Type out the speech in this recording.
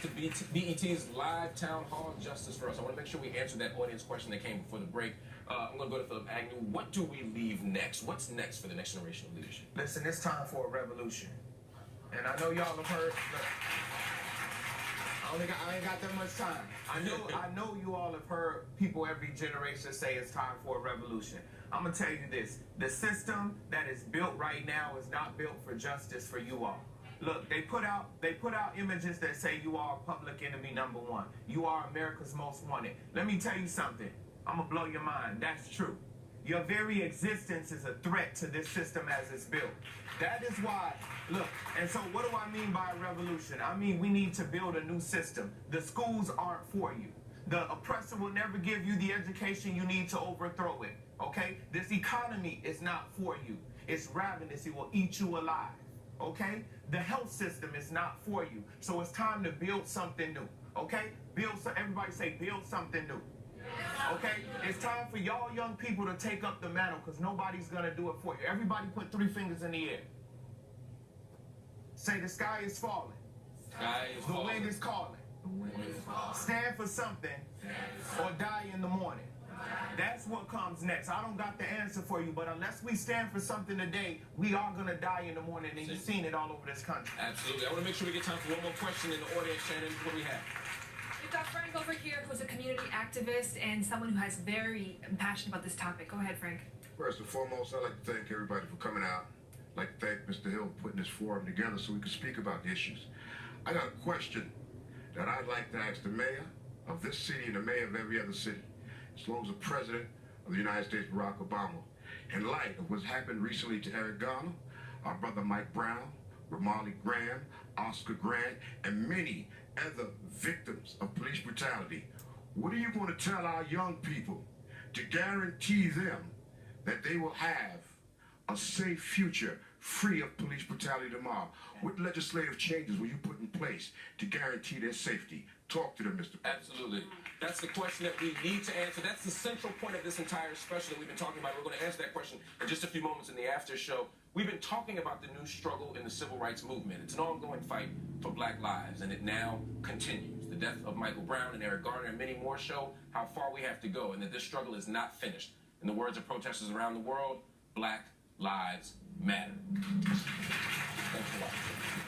To BET's live town hall Justice for Us. I want to make sure we answer that audience question that came before the break. I'm going to go to Philip Agnew. What do we leave next? What's next for the next generation of leadership? Listen, it's time for a revolution. And I know y'all have heard, I ain't got that much time. I know you all have heard people every generation say it's time for a revolution. I'm going to tell you this. The system that is built right now is not built for justice for you all. Look, they put out images that say you are public enemy #1. You are America's most wanted. Let me tell you something. I'm going to blow your mind. That's true. Your very existence is a threat to this system as it's built. That is why, look, and so what do I mean by a revolution? I mean we need to build a new system. The schools aren't for you. The oppressor will never give you the education you need to overthrow it, okay? This economy is not for you. It's ravenous. It will eat you alive, okay? The health system is not for you. So it's time to build something new, okay? Everybody say build something new. Okay, it's time for y'all young people to take up the mantle because nobody's going to do it for you. Everybody put 3 fingers in the air. Say the sky is falling. The wind is calling. Stand for something or die in the morning. That's what comes next. I don't got the answer for you, but unless we stand for something today, we are going to die in the morning, and you've seen it all over this country. Absolutely. I want to make sure we get time for one more question in the audience. Shannon, what do we have? We've got Frank over here, who's a community activist and someone who has very passionate about this topic. Go ahead, Frank. First and foremost, I'd like to thank everybody for coming out. I'd like to thank Mr. Hill for putting this forum together so we can speak about the issues. I got a question that I'd like to ask the mayor of this city and the mayor of every other city, as long as the president of the United States, Barack Obama, in light of what's happened recently to Eric Garner, our brother Mike Brown, Ramarley Graham, Oscar Grant, and many other victims of police brutality. What are you going to tell our young people to guarantee them that they will have a safe future free of police brutality tomorrow? What legislative changes will you put in place to guarantee their safety? Talk to them, Mr. President. Absolutely. That's the question that we need to answer. That's the central point of this entire special that we've been talking about. We're going to answer that question in just a few moments in the after show. We've been talking about the new struggle in the civil rights movement. It's an ongoing fight for black lives, and it now continues. The death of Michael Brown and Eric Garner and many more show how far we have to go and that this struggle is not finished. In the words of protesters around the world, Black Lives Matter. Thanks for watching.